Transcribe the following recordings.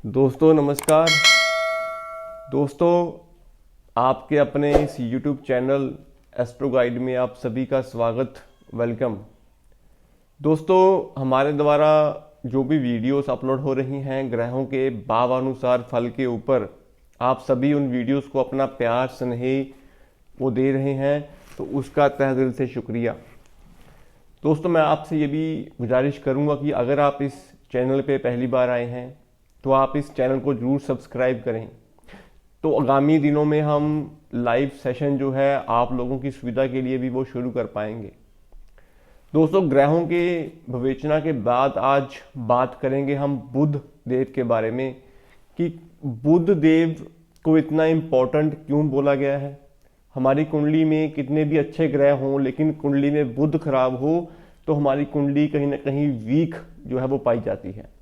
दोस्तों नमस्कार। दोस्तों आपके अपने इस YouTube चैनल एस्ट्रो गाइड में आप सभी का स्वागत, वेलकम। दोस्तों हमारे द्वारा जो भी वीडियोस अपलोड हो रही हैं ग्रहों के भावानुसार फल के ऊपर, आप सभी उन वीडियोस को अपना प्यार स्नेह वो दे रहे हैं, तो उसका तहे दिल से शुक्रिया। दोस्तों मैं आपसे ये भी गुजारिश करूँगा कि अगर आप इस चैनल पे पहली बार आए हैं तो आप इस चैनल को जरूर सब्सक्राइब करें। तो आगामी दिनों में हम लाइव सेशन जो है आप लोगों की सुविधा के लिए भी वो शुरू कर पाएंगे। दोस्तों ग्रहों के विवेचना के बाद आज बात करेंगे हम बुध देव के बारे में कि बुध देव को इतना इम्पोर्टेंट क्यों बोला गया है। हमारी कुंडली में कितने भी अच्छे ग्रह हों लेकिन कुंडली में बुध खराब हो तो हमारी कुंडली कहीं ना कहीं वीक जो है वो पाई जाती है।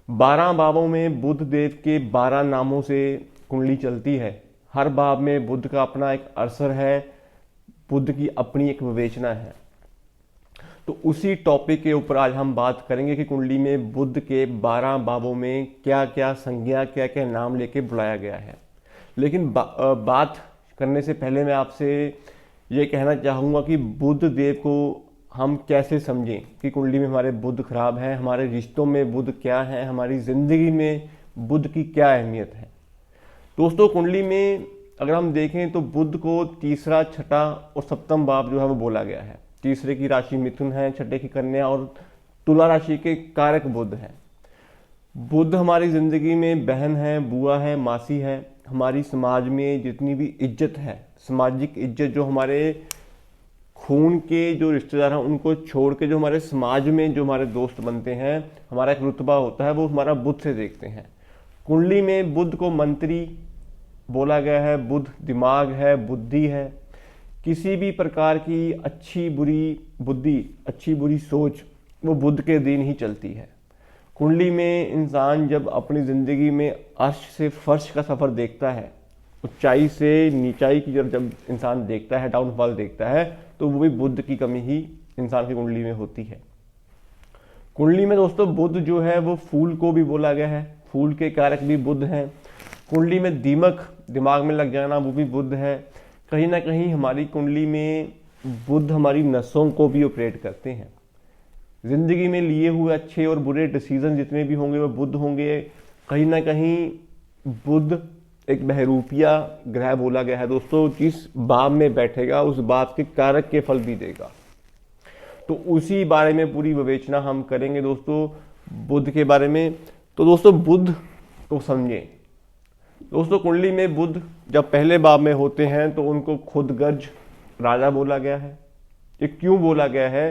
12 भावों में बुध देव के 12 नामों से कुंडली चलती है। हर भाव में बुध का अपना एक असर है, बुध की अपनी एक विवेचना है। तो उसी टॉपिक के ऊपर आज हम बात करेंगे कि कुंडली में बुध के 12 भावों में क्या क्या संज्ञा, क्या क्या नाम लेके बुलाया गया है। लेकिन बात करने से पहले मैं आपसे ये कहना चाहूँगा कि बुध देव को हम कैसे समझें कि कुंडली में हमारे बुध खराब है, हमारे रिश्तों में बुध क्या है, हमारी ज़िंदगी में बुध की क्या अहमियत है। दोस्तों कुंडली में अगर हम देखें तो बुध को तीसरा, छठा और सप्तम भाव जो है वो बोला गया है। तीसरे की राशि मिथुन है, छठे की कन्या और तुला राशि के कारक बुध है। बुध हमारी ज़िंदगी में बहन है, बुआ है, मासी है। हमारी समाज में जितनी भी इज्जत है, सामाजिक इज्जत, जो हमारे खून के जो रिश्तेदार हैं उनको छोड़ के जो हमारे समाज में जो हमारे दोस्त बनते हैं, हमारा एक रुतबा होता है, वो हमारा बुध से देखते हैं। कुंडली में बुध को मंत्री बोला गया है। बुध दिमाग है, बुद्धि है। किसी भी प्रकार की अच्छी बुरी बुद्धि, अच्छी बुरी सोच वो बुध के दिन ही चलती है। कुंडली में इंसान जब अपनी ज़िंदगी में अर्श से फर्श का सफ़र देखता है, ऊंचाई से नीचाई की जब इंसान देखता है, डाउनफॉल देखता है, तो वो भी बुध की कमी ही इंसान की कुंडली में होती है। कुंडली में दोस्तों बुध जो है वो फूल को भी बोला गया है, फूल के कारक भी बुध हैं। कुंडली में दीमक, दिमाग में लग जाना, वो भी बुध है। कहीं ना कहीं हमारी कुंडली में बुध हमारी नसों को भी ऑपरेट करते हैं। जिंदगी में लिए हुए अच्छे और बुरे डिसीजन जितने भी होंगे वो बुध होंगे। कहीं ना कहीं बुध एक बहरूपिया ग्रह बोला गया है दोस्तों। जिस भाव में बैठेगा उस भाव के कारक के फल भी देगा। तो उसी बारे में पूरी विवेचना हम करेंगे दोस्तों, बुध के बारे में। तो दोस्तों बुध को समझें। दोस्तों कुंडली में बुध जब पहले भाव में होते हैं तो उनको खुदगर्ज राजा बोला गया है। ये क्यों बोला गया है?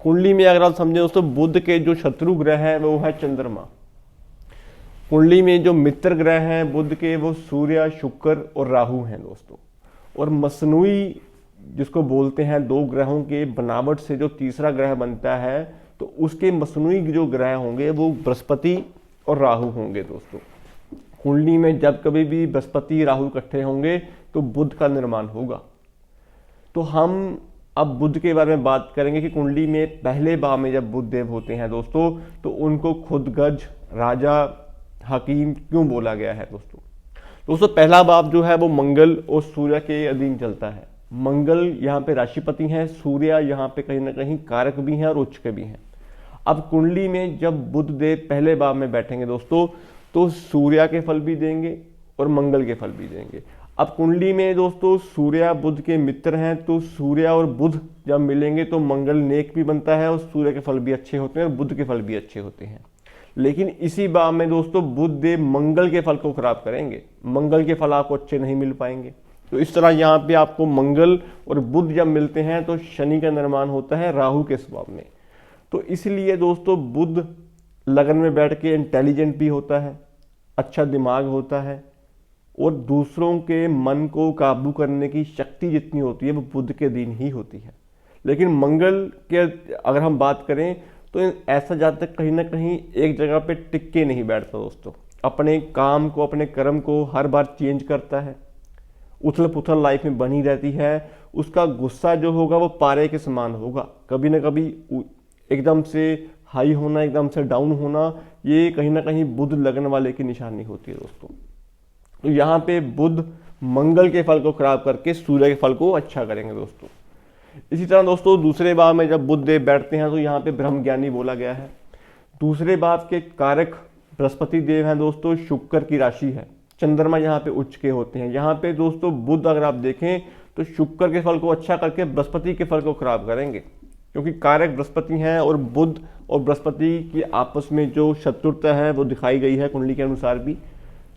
कुंडली में अगर आप समझें दोस्तों, बुध के जो शत्रु ग्रह है वो है चंद्रमा। कुंडली में जो मित्र ग्रह हैं बुध के, वो सूर्य, शुक्र और राहु हैं दोस्तों। और मसनूई जिसको बोलते हैं, दो ग्रहों के बनावट से जो तीसरा ग्रह बनता है, तो उसके मसनूई जो ग्रह होंगे वो बृहस्पति और राहु होंगे दोस्तों। कुंडली में जब कभी भी बृहस्पति राहु इकट्ठे होंगे तो बुध का निर्माण होगा। तो हम अब बुध के बारे में बात करेंगे कि कुंडली में पहले भाव में जब बुध देव होते हैं दोस्तों, तो उनको खुदगर्ज राजा, हकीम क्यों बोला गया है दोस्तों। पहला भाव जो है वो मंगल और सूर्य के अधीन चलता है। मंगल यहाँ पे राशिपति हैं, सूर्य यहाँ पे कहीं ना कहीं कारक भी हैं और उच्च के भी हैं। अब कुंडली में जब बुध देव पहले भाव में बैठेंगे दोस्तों, तो सूर्य के फल भी देंगे और मंगल के फल भी देंगे। अब कुंडली में दोस्तों सूर्य बुध के मित्र हैं, तो सूर्य और बुध जब मिलेंगे तो मंगल नेक भी बनता है और सूर्य के फल भी अच्छे होते हैं और बुध के फल भी अच्छे होते हैं। लेकिन इसी भाव में दोस्तों बुध देव मंगल के फल को खराब करेंगे, मंगल के फल आपको अच्छे नहीं मिल पाएंगे। तो इस तरह यहाँ पे आपको मंगल और बुध जब मिलते हैं तो शनि का निर्माण होता है राहु के स्वभाव में। तो इसलिए दोस्तों बुध लगन में बैठ के इंटेलिजेंट भी होता है, अच्छा दिमाग होता है और दूसरों के मन को काबू करने की शक्ति जितनी होती है वो बुध के दिन ही होती है। लेकिन मंगल के अगर हम बात करें तो ऐसा जातक कहीं ना कहीं एक जगह पे टिक के नहीं बैठता दोस्तों। अपने काम को, अपने कर्म को हर बार चेंज करता है, उथल पुथल लाइफ में बनी रहती है। उसका गुस्सा जो होगा वो पारे के समान होगा, कभी ना कभी एकदम से हाई होना, एकदम से डाउन होना, ये कहीं ना कहीं बुध लगन वाले की निशानी होती है दोस्तों। तो यहाँ पे बुध मंगल के फल को खराब करके सूर्य के फल को अच्छा करेंगे दोस्तों। इसी तरह दोस्तों दूसरे भाव में जब बुध देव बैठते हैं तो यहाँ पे ब्रह्म ज्ञानी बोला गया है। दूसरे भाव के कारक बृहस्पति देव हैं दोस्तों, शुक्र की राशि है, चंद्रमा यहाँ पे उच्च के होते हैं। यहाँ पे दोस्तों बुध अगर आप देखें तो शुक्र के फल को अच्छा करके बृहस्पति के फल को खराब करेंगे, क्योंकि कारक बृहस्पति हैं और बुध और बृहस्पति की आपस में जो शत्रुता है वो दिखाई गई है कुंडली के अनुसार भी।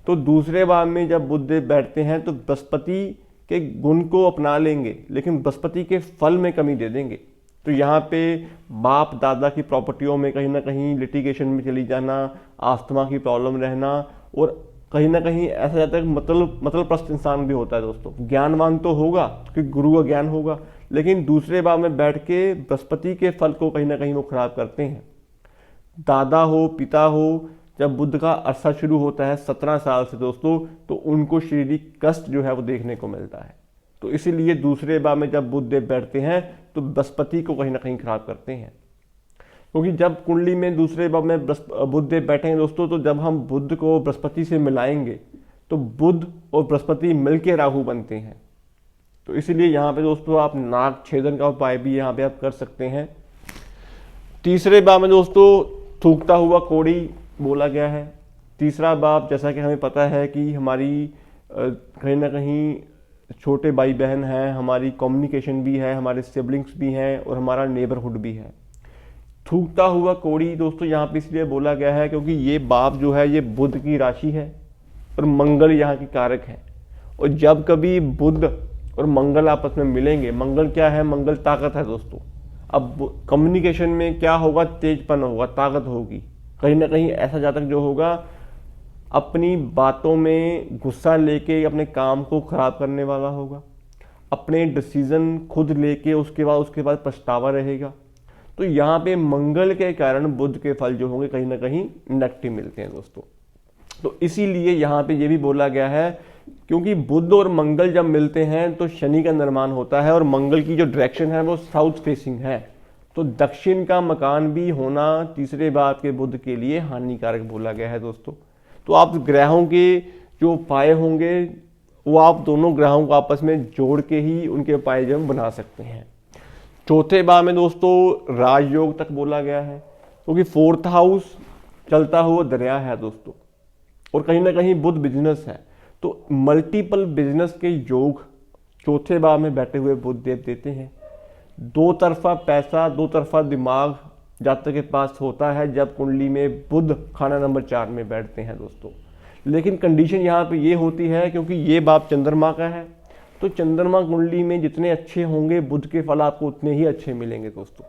तो दूसरे भाव में जब बुध देव बैठते हैं तो बृहस्पति के गुण को अपना लेंगे लेकिन बृहस्पति के फल में कमी दे देंगे। तो यहाँ पे बाप दादा की प्रॉपर्टियों में कहीं ना कहीं लिटिगेशन में चली जाना, आस्थमा की प्रॉब्लम रहना, और कहीं ना कहीं ऐसा जाता है मतलब प्रस्त इंसान भी होता है दोस्तों। ज्ञानवान तो होगा क्योंकि गुरु का ज्ञान होगा, लेकिन दूसरे भाव में बैठ के बृहस्पति के फल को कहीं ना कहीं वो खराब करते हैं। दादा हो, पिता हो, जब बुध का अरसा शुरू होता है 17 साल से दोस्तों, तो उनको शारीरिक कष्ट जो है वो देखने को मिलता है। तो इसीलिए दूसरे भाव में जब बुध देव बैठते हैं तो बृहस्पति को कहीं ना कहीं खराब करते हैं, क्योंकि जब कुंडली में दूसरे भाव में बुध देव बैठेंगे दोस्तों, तो जब हम बुध को बृहस्पति से मिलाएंगे तो बुध और बृहस्पति मिलके राहु बनते हैं। तो इसीलिए यहाँ पे दोस्तों आप नाग छेदन का उपाय भी यहाँ पे आप कर सकते हैं। तीसरे भाव में दोस्तों थूकता हुआ कोड़ी बोला गया है। तीसरा भाव जैसा कि हमें पता है कि हमारी कहीं ना कहीं छोटे भाई बहन हैं, हमारी कम्युनिकेशन भी है, हमारे सिबलिंग्स भी हैं और हमारा नेबरहुड भी है। थूकता हुआ कोड़ी दोस्तों यहाँ पे इसलिए बोला गया है क्योंकि ये भाव जो है ये बुध की राशि है और मंगल यहाँ की कारक है। और जब कभी बुध और मंगल आपस में मिलेंगे, मंगल क्या है, मंगल ताकत है दोस्तों। अब कम्युनिकेशन में क्या होगा, तेजपन होगा, ताकत होगी। कहीं ना कहीं ऐसा जातक जो होगा अपनी बातों में गुस्सा लेके अपने काम को खराब करने वाला होगा, अपने डिसीजन खुद लेके उसके बाद पछतावा रहेगा। तो यहाँ पे मंगल के कारण बुध के फल जो होंगे कहीं ना कहीं नेगेटिव मिलते हैं दोस्तों। तो इसीलिए यहाँ पे ये भी बोला गया है, क्योंकि बुध और मंगल जब मिलते हैं तो शनि का निर्माण होता है और मंगल की जो डायरेक्शन है वो साउथ फेसिंग है। तो दक्षिण का मकान भी होना तीसरे भाव के बुध के लिए हानिकारक बोला गया है दोस्तों। तो आप ग्रहों के जो उपाय होंगे वो आप दोनों ग्रहों को आपस में जोड़ के ही उनके उपाय जो बना सकते हैं। चौथे भाव में दोस्तों राजयोग तक बोला गया है, क्योंकि फोर्थ हाउस चलता हुआ दरिया है दोस्तों, और कहीं ना कहीं बुध बिजनेस है। तो मल्टीपल बिजनेस के योग चौथे भाव में बैठे हुए बुध देव देते हैं। दो तरफा पैसा, दो तरफा दिमाग जातक के पास होता है जब कुंडली में बुध खाना नंबर 4 में बैठते हैं दोस्तों। लेकिन कंडीशन यहाँ पे ये होती है क्योंकि ये भाव चंद्रमा का है, तो चंद्रमा कुंडली में जितने अच्छे होंगे बुध के फल आपको उतने ही अच्छे मिलेंगे दोस्तों।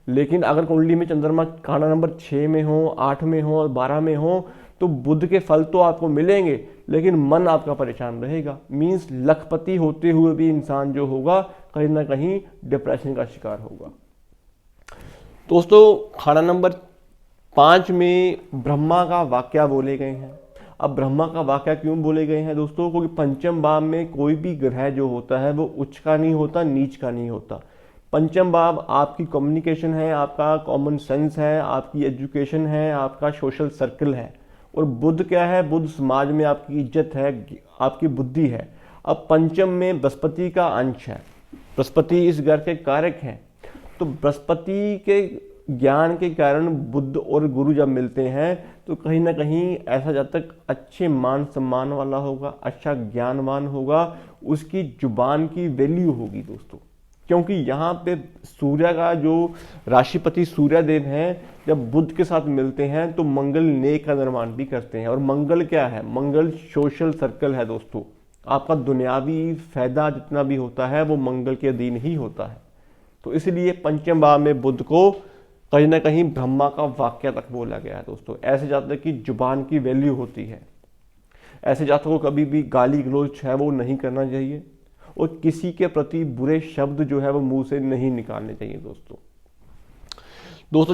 लेकिन अगर कुंडली में चंद्रमा खाना नंबर 6 में हो, 8 में हो और 12 में हो, तो बुध के फल तो आपको मिलेंगे लेकिन मन आपका परेशान रहेगा। मीन्स लखपति होते हुए भी इंसान जो होगा कहीं ना कहीं डिप्रेशन का शिकार होगा। दोस्तों खाना नंबर 5 में ब्रह्मा का वाक्य बोले गए हैं। अब ब्रह्मा का वाक्य क्यों बोले गए हैं दोस्तों, क्योंकि पंचम भाव में कोई भी ग्रह जो होता है वो उच्च का नहीं होता, नीच का नहीं होता। पंचम भाव आपकी कम्युनिकेशन है, आपका कॉमन सेंस है, आपकी एजुकेशन है, आपका सोशल सर्कल है। और बुध क्या है, बुध समाज में आपकी इज्जत है, आपकी बुद्धि है। अब पंचम में बृहस्पति का अंश है, बृहस्पति इस घर के कारक हैं। तो बृहस्पति के ज्ञान के कारण बुध और गुरु जब मिलते हैं तो कहीं ना कहीं ऐसा जातक अच्छे मान सम्मान वाला होगा, अच्छा ज्ञानवान होगा, उसकी जुबान की वैल्यू होगी दोस्तों। क्योंकि यहाँ पे सूर्य का जो राशिपति सूर्य देव हैं जब बुध के साथ मिलते हैं तो मंगल नेक का निर्माण भी करते हैं। और मंगल क्या है, मंगल सोशल सर्कल है दोस्तों। आपका दुनियावी फायदा जितना भी होता है वो मंगल के अधीन ही होता है। तो इसलिए पंचम भाव में बुध को कहीं ना कहीं ब्रह्मा का वाक्य तक बोला गया है दोस्तों। ऐसे जातक की जुबान की वैल्यू होती है, ऐसे जातक को कभी भी गाली गलौज है वो नहीं करना चाहिए और किसी के प्रति बुरे शब्द जो है वो मुंह से नहीं निकालने चाहिए दोस्तों।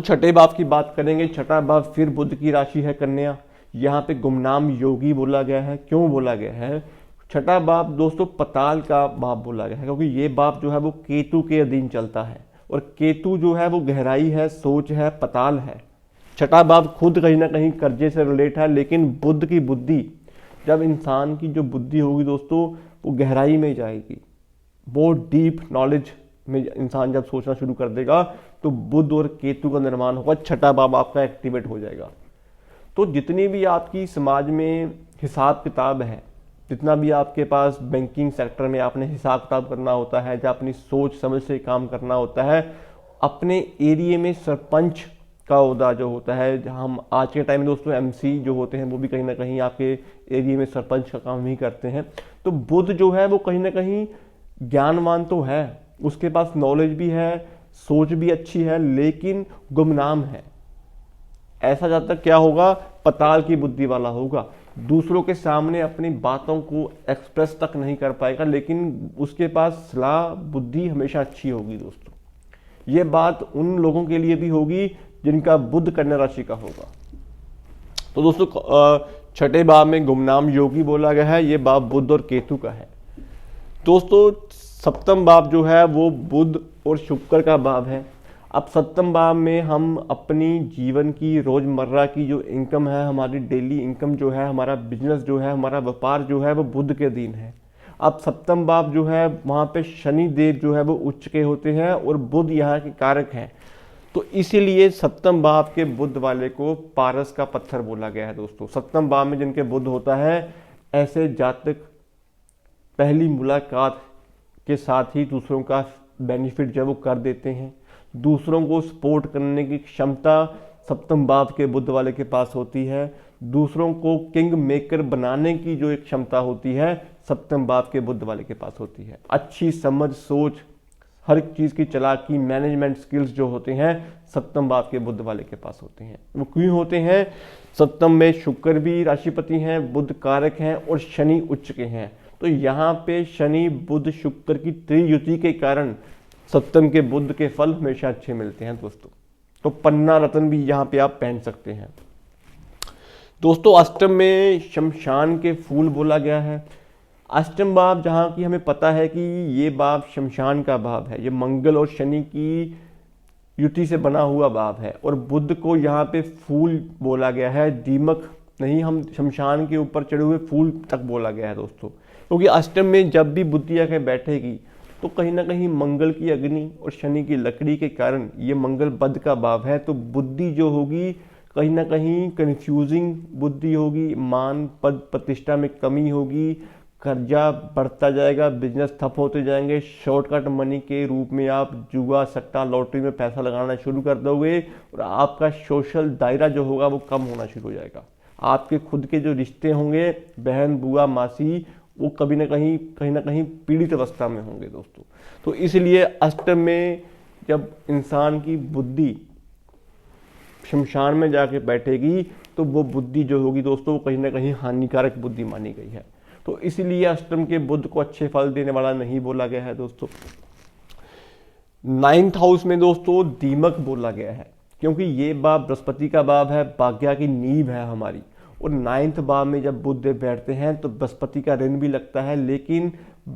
छठे भाव की बात करेंगे। छठा भाव फिर बुध की राशि है कन्या। यहाँ पे गुमनाम योगी बोला गया है। क्यों बोला गया है? छठा भाव दोस्तों पताल का भाव बोला गया है क्योंकि ये भाव जो है वो केतु के अधीन चलता है और केतु जो है वो गहराई है, सोच है, पताल है। छठा भाव खुद कहीं ना कहीं कर्जे से रिलेट है, लेकिन बुध की बुद्धि, जब इंसान की जो बुद्धि होगी दोस्तों वो गहराई में जाएगी, बहुत डीप नॉलेज में इंसान जब सोचना शुरू कर देगा तो बुध और केतु का निर्माण होगा, छठा भाव आपका एक्टिवेट हो जाएगा। तो जितनी भी आपकी समाज में हिसाब किताब है, जितना भी आपके पास बैंकिंग सेक्टर में आपने हिसाब किताब करना होता है, जब अपनी सोच समझ से काम करना होता है, अपने एरिया में सरपंच का ओहदा जो होता है, जहाँ हम आज के टाइम में दोस्तों एमसी जो होते हैं वो भी कहीं ना कहीं आपके एरिया में सरपंच का काम ही करते हैं। तो बुध जो है वो कहीं ना कहीं ज्ञानवान तो है, उसके पास नॉलेज भी है, सोच भी अच्छी है, लेकिन गुमनाम है। ऐसा ज़्यादातर क्या होगा, पताल की बुद्धि वाला होगा, दूसरों के सामने अपनी बातों को एक्सप्रेस तक नहीं कर पाएगा, लेकिन उसके पास सलाह बुद्धि हमेशा अच्छी होगी दोस्तों। ये बात उन लोगों के लिए भी होगी जिनका बुध कन्या राशि का होगा। तो दोस्तों छठे भाव में गुमनाम योगी बोला गया है, ये भाव बुध और केतु का है। दोस्तों सप्तम भाव जो है वो बुध और शुक्र का भाव है। अब सप्तम भाव में हम अपनी जीवन की रोजमर्रा की जो इनकम है, हमारी डेली इनकम जो है, हमारा बिजनेस जो है, हमारा व्यापार जो है वो बुध के अधीन है। अब सप्तम भाव जो है वहाँ पे शनि देव जो है वो उच्च के होते हैं और बुध यहाँ के कारक हैं। तो इसीलिए सप्तम भाव के बुध वाले को पारस का पत्थर बोला गया है दोस्तों। सप्तम भाव में जिनके बुध होता है, ऐसे जातक पहली मुलाकात के साथ ही दूसरों का बेनिफिट जो वो कर देते हैं। दूसरों को सपोर्ट करने की क्षमता सप्तम भाव के बुध वाले के पास होती है। दूसरों को किंग मेकर बनाने की जो एक क्षमता होती है सप्तम भाव के बुध वाले के पास होती है। अच्छी समझ, सोच, हर चीज़ की चालाकी, मैनेजमेंट स्किल्स जो होते हैं सप्तम भाव के बुध वाले के पास होते हैं। वो क्यों होते हैं, सप्तम में शुक्र भी राशिपति हैं, बुध कारक हैं और शनि उच्च के हैं। तो यहाँ पे शनि बुध शुक्र की त्रियुति के कारण सप्तम के बुध के फल हमेशा अच्छे मिलते हैं दोस्तों। तो पन्ना रत्न भी यहाँ पे आप पहन सकते हैं दोस्तों। अष्टम में शमशान के फूल बोला गया है। अष्टम भाव जहाँ की हमें पता है कि ये भाव शमशान का भाव है, ये मंगल और शनि की युति से बना हुआ भाव है और बुध को यहाँ पे फूल बोला गया है, दीमक नहीं, हम शमशान के ऊपर चढ़े हुए फूल तक बोला गया है दोस्तों। क्योंकि अष्टम में जब भी बुद्धि आके बैठेगी तो कहीं ना कहीं मंगल की अग्नि और शनि की लकड़ी के कारण ये मंगल बद का भाव है। तो बुद्धि जो होगी कहीं ना कहीं कंफ्यूजिंग बुद्धि होगी, मान पद प्रतिष्ठा में कमी होगी, कर्जा बढ़ता जाएगा, बिजनेस ठप होते जाएंगे, शॉर्टकट मनी के रूप में आप जुआ, सट्टा, लॉटरी में पैसा लगाना शुरू कर दोगे और आपका सोशल दायरा जो होगा वो कम होना शुरू हो जाएगा। आपके खुद के जो रिश्ते होंगे, बहन, बुआ, मासी, वो कभी ना कहीं पीड़ित अवस्था में होंगे दोस्तों। तो इसलिए अष्टम में जब इंसान की बुद्धि शमशान में जाके बैठेगी तो वो बुद्धि जो होगी दोस्तों वो कहीं ना कहीं हानिकारक बुद्धि मानी गई है। तो इसलिए अष्टम के बुध को अच्छे फल देने वाला नहीं बोला गया है दोस्तों। नाइन्थ हाउस में दोस्तों दीमक बोला गया है, क्योंकि ये भाव बृहस्पति का भाव है, भाग्य की नींव है हमारी। और नाइन्थ भाव में जब बुध देव बैठते हैं तो बृहस्पति का ऋण भी लगता है, लेकिन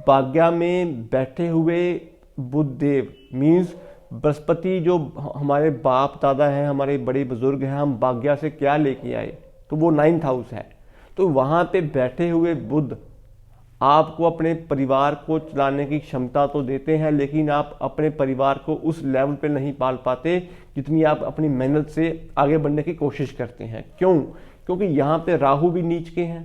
भाग्य में बैठे हुए बुध देव मीन्स बृहस्पति जो हमारे बाप दादा हैं, हमारे बड़े बुजुर्ग हैं, हम भाग्य से क्या लेके आए, तो वो नाइन्थ हाउस है। तो वहाँ पे बैठे हुए बुध आपको अपने परिवार को चलाने की क्षमता तो देते हैं, लेकिन आप अपने परिवार को उस लेवल पे नहीं पाल पाते जितनी आप अपनी मेहनत से आगे बढ़ने की कोशिश करते हैं। क्यों? क्योंकि यहाँ पे राहु भी नीच के हैं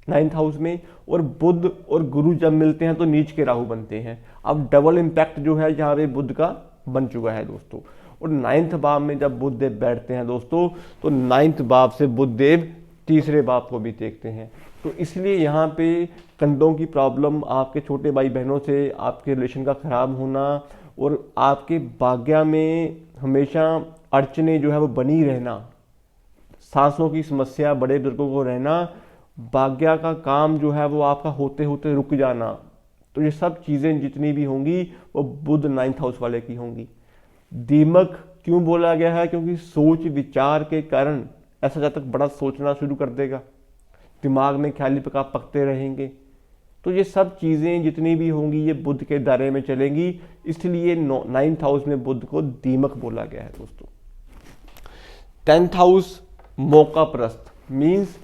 नाइन्थ हाउस में, और बुध और गुरु जब मिलते हैं तो नीच के राहु बनते हैं। अब डबल इम्पैक्ट जो है यहाँ पे बुध का बन चुका है दोस्तों। और नाइन्थ भाव में जब बुध देव बैठते हैं दोस्तों तो नाइन्थ भाव से बुध देव तीसरे भाव को भी देखते हैं। तो इसलिए यहाँ पे कंधों की प्रॉब्लम, आपके छोटे भाई बहनों से आपके रिलेशन का खराब होना और आपके भाग्य में हमेशा अड़चने जो है वो बनी रहना, सांसों की समस्या, बड़े बुजुर्गों को रहना, भाग्य का काम जो है वो आपका होते होते रुक जाना, तो ये सब चीज़ें जितनी भी होंगी वो बुध नाइन्थ हाउस वाले की होंगी। दीमक क्यों बोला गया है? क्योंकि सोच विचार के कारण ऐसा जातक बड़ा सोचना शुरू कर देगा, दिमाग में ख्याली पका पकते रहेंगे, तो ये सब चीज़ें जितनी भी होंगी ये बुध के दायरे में चलेंगी, इसलिए 9th हाउस में बुध को दीमक बोला गया है दोस्तों। 10th हाउस मौका प्रस्त, मीन्स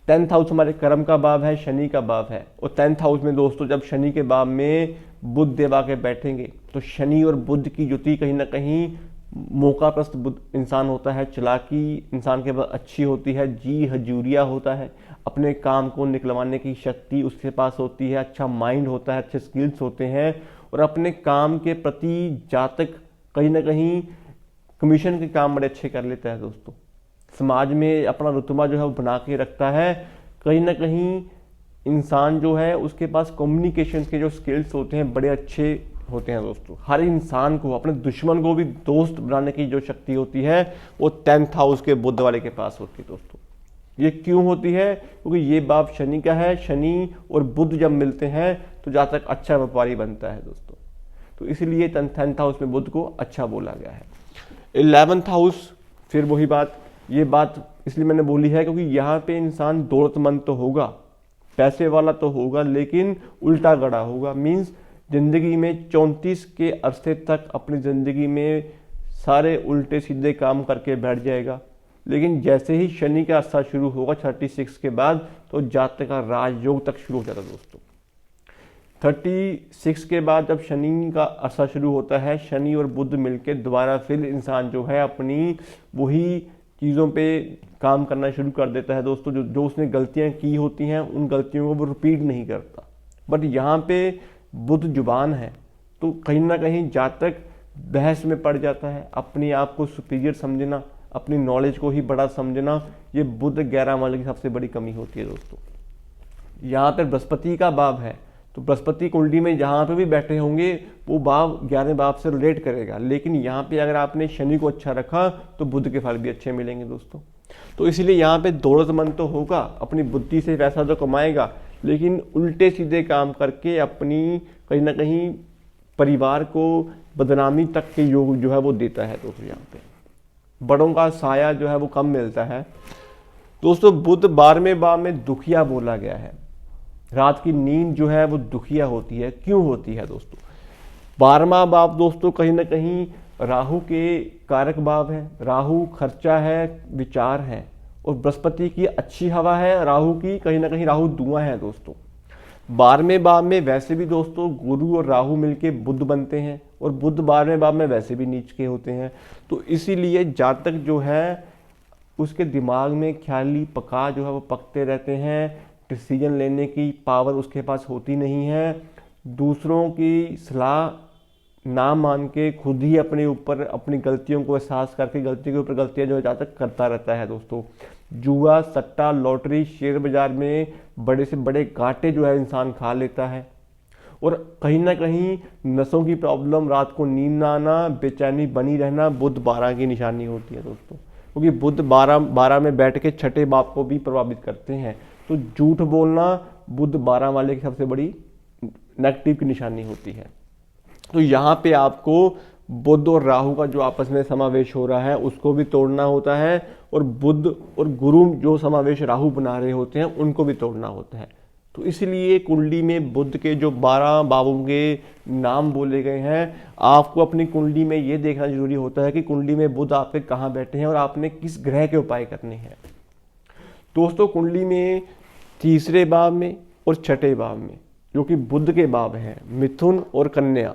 10th हाउस हमारे कर्म का भाव है, शनि का भाव है। और 10th हाउस में दोस्तों जब शनि के भाव में बुध देव आके बैठेंगे तो शनि और बुध की युति कहीं ना कहीं मौका प्रस्त बुध इंसान होता है, चालाकी इंसान के पास अच्छी होती है, जी हजूरिया होता है, अपने काम को निकलवाने की शक्ति उसके पास होती है, अच्छा माइंड होता है, अच्छे स्किल्स होते हैं, और अपने काम के प्रति जातक कहीं ना कहीं कमीशन के काम बड़े अच्छे कर लेता है दोस्तों। समाज में अपना रुतबा जो है वो बना के रखता है। कहीं ना कहीं इंसान जो है उसके पास कम्युनिकेशन के जो स्किल्स होते हैं बड़े अच्छे होते हैं दोस्तों। हर इंसान को अपने दुश्मन को भी दोस्त बनाने की जो शक्ति होती है वो 10th हाउस के बुध वाले के पास होती है दोस्तों। ये क्यों होती है? क्योंकि ये भाव शनि का है, शनि और बुध जब मिलते हैं तो जातक अच्छा व्यापारी बनता है दोस्तों। तो इसलिए 10th हाउस में बुध को अच्छा बोला गया है। 11th हाउस, फिर वही बात, ये बात इसलिए मैंने बोली है क्योंकि यहाँ पे इंसान दौलतमंद तो होगा, पैसे वाला तो होगा, लेकिन उल्टा गड़ा होगा। मीन्स जिंदगी में 34 के अरसे तक अपनी जिंदगी में सारे उल्टे सीधे काम करके बैठ जाएगा, लेकिन जैसे ही शनि का अरसा शुरू होगा 36 के बाद तो जातक का राजयोग तक शुरू हो जाता है दोस्तों। 36 के बाद जब शनि का अरसा शुरू होता है, शनि और बुध मिलकर दोबारा फिर इंसान जो है अपनी वही चीज़ों पे काम करना शुरू कर देता है दोस्तों। जो उसने गलतियां की होती हैं उन गलतियों को वो रिपीट नहीं करता। बट यहाँ पे बुध जुबान है तो कहीं ना कहीं जातक बहस में पड़ जाता है। अपने आप को सुपीरियर समझना, अपनी नॉलेज को ही बड़ा समझना, ये बुध 11 वाले की सबसे बड़ी कमी होती है दोस्तों। यहाँ पर बृहस्पति का भाव है तो बृहस्पति कुंडली में जहाँ पे भी बैठे होंगे वो भाव 11वें भाव से रिलेट करेगा, लेकिन यहाँ पे अगर आपने शनि को अच्छा रखा तो बुध के फल भी अच्छे मिलेंगे दोस्तों। तो इसीलिए यहाँ पे दौलतमंद तो होगा, अपनी बुद्धि से पैसा तो कमाएगा, लेकिन उल्टे सीधे काम करके अपनी कहीं ना कहीं परिवार को बदनामी तक के योग जो है वो देता है दोस्तों। यहाँ पे बड़ों का साया जो है वो कम मिलता है दोस्तों। बुध 12वें भाव में दुखिया बोला गया है। रात की नींद जो है वो दुखिया होती है। क्यों होती है दोस्तों? 12वां भाव दोस्तों कहीं ना कहीं राहु के कारक भाव है। राहु खर्चा है, विचार है, और बृहस्पति की अच्छी हवा है, राहु की कहीं ना कहीं राहु धुआं है दोस्तों। 12वें भाव में वैसे भी दोस्तों गुरु और राहु मिलके बुध बनते हैं, और बुध 12वें भाव में वैसे भी नीच के होते हैं। तो इसीलिए जातक जो है उसके दिमाग में ख्याली पका जो है वो पकते रहते हैं। डिसीजन लेने की पावर उसके पास होती नहीं है। दूसरों की सलाह ना मान के खुद ही अपने ऊपर अपनी गलतियों को एहसास करके गलती के ऊपर गलतियां जो है जातक करता रहता है दोस्तों। जुआ, सट्टा, लॉटरी, शेयर बाजार में बड़े से बड़े घाटे जो है इंसान खा लेता है। और कहीं ना कहीं नसों की प्रॉब्लम, रात को नींद ना आना, बेचैनी बनी रहना बुध 12 की निशानी होती है दोस्तों। क्योंकि बुध 12 में बैठ के छठे भाव को भी प्रभावित करते हैं। तो झूठ बोलना बुध 12 वाले की सबसे बड़ी नेगेटिव की निशानी होती है। तो यहाँ पे आपको बुध और राहु का जो आपस में समावेश हो रहा है उसको भी तोड़ना होता है, और बुध और गुरु जो समावेश राहु बना रहे होते हैं उनको भी तोड़ना होता है। तो इसलिए कुंडली में बुध के जो 12 भावों के नाम बोले गए हैं, आपको अपनी कुंडली में ये देखना जरूरी होता है कि कुंडली में बुध आपके कहाँ बैठे हैं और आपने किस ग्रह के उपाय करने हैं दोस्तों। कुंडली में 3रे भाव में और 6ठे भाव में जो कि बुध के भाव हैं, मिथुन और कन्या,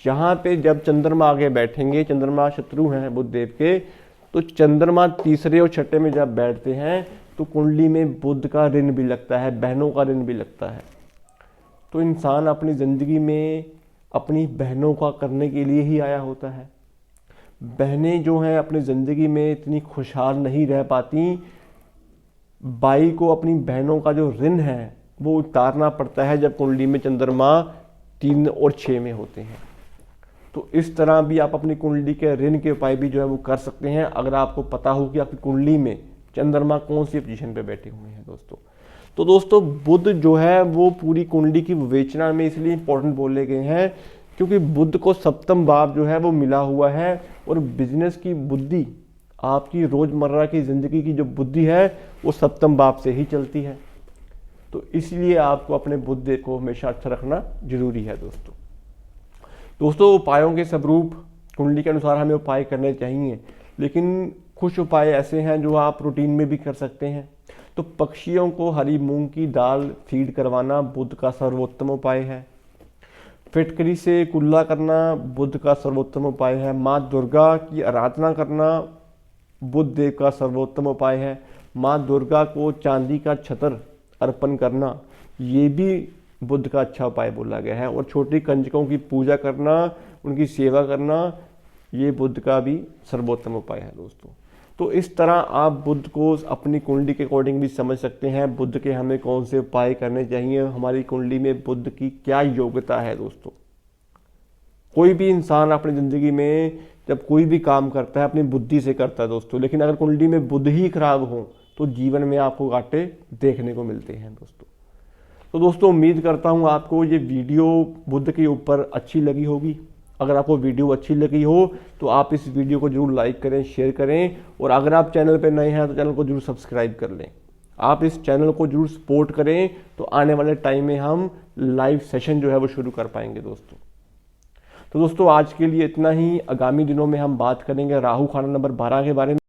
यहाँ पे जब चंद्रमा आगे बैठेंगे, चंद्रमा शत्रु हैं बुध देव के, तो चंद्रमा 3रे और 6ठे में जब बैठते हैं तो कुंडली में बुध का ऋण भी लगता है, बहनों का ऋण भी लगता है। तो इंसान अपनी जिंदगी में अपनी बहनों का करने के लिए ही आया होता है। बहनें जो हैं अपनी जिंदगी में इतनी खुशहाल नहीं रह पाती, बाई को अपनी बहनों का जो ऋण है वो उतारना पड़ता है जब कुंडली में चंद्रमा 3 और 6 में होते हैं। तो इस तरह भी आप अपनी कुंडली के ऋण के उपाय भी जो है वो कर सकते हैं, अगर आपको पता हो कि आपकी कुंडली में चंद्रमा कौन सी पोजीशन पे बैठे हुए हैं दोस्तों। तो दोस्तों बुध जो है वो पूरी कुंडली की विवेचना में इसलिए इंपॉर्टेंट बोले गए हैं क्योंकि बुध को 7वां भाव जो है वो मिला हुआ है, और बिजनेस की बुद्धि, आपकी रोजमर्रा की जिंदगी की जो बुद्धि है वो 7वां भाव से ही चलती है। तो इसलिए आपको अपने बुध को हमेशा अच्छा रखना जरूरी है दोस्तों उपायों के स्वरूप कुंडली के अनुसार हमें उपाय करने चाहिए, लेकिन कुछ उपाय ऐसे हैं जो आप रूटीन में भी कर सकते हैं। तो पक्षियों को हरी मूंग की दाल फीड करवाना बुध का सर्वोत्तम उपाय है। फिटकरी से कुल्ला करना बुध का सर्वोत्तम उपाय है। माँ दुर्गा की आराधना करना बुध देव का सर्वोत्तम उपाय है। माँ दुर्गा को चांदी का छतर अर्पण करना ये भी बुध का अच्छा उपाय बोला गया है। और छोटी कंजकों की पूजा करना, उनकी सेवा करना, ये बुध का भी सर्वोत्तम उपाय है दोस्तों। तो इस तरह आप बुध को अपनी कुंडली के अकॉर्डिंग भी समझ सकते हैं, बुध के हमें कौन से उपाय करने चाहिए, हमारी कुंडली में बुध की क्या योग्यता है दोस्तों। कोई भी इंसान अपनी ज़िंदगी में जब कोई भी काम करता है अपनी बुद्धि से करता है दोस्तों, लेकिन अगर कुंडली में बुध ही खराब हो तो जीवन में आपको घाटे देखने को मिलते हैं दोस्तों। तो दोस्तों उम्मीद करता हूँ आपको ये वीडियो बुध के ऊपर अच्छी लगी होगी। अगर आपको वीडियो अच्छी लगी हो तो आप इस वीडियो को जरूर लाइक करें, शेयर करें, और अगर आप चैनल पर नए हैं तो चैनल को जरूर सब्सक्राइब कर लें। आप इस चैनल को जरूर सपोर्ट करें तो आने वाले टाइम में हम लाइव सेशन जो है वो शुरू कर पाएंगे दोस्तों। तो दोस्तों आज के लिए इतना ही। आगामी दिनों में हम बात करेंगे राहु खाना नंबर 12 के बारे में।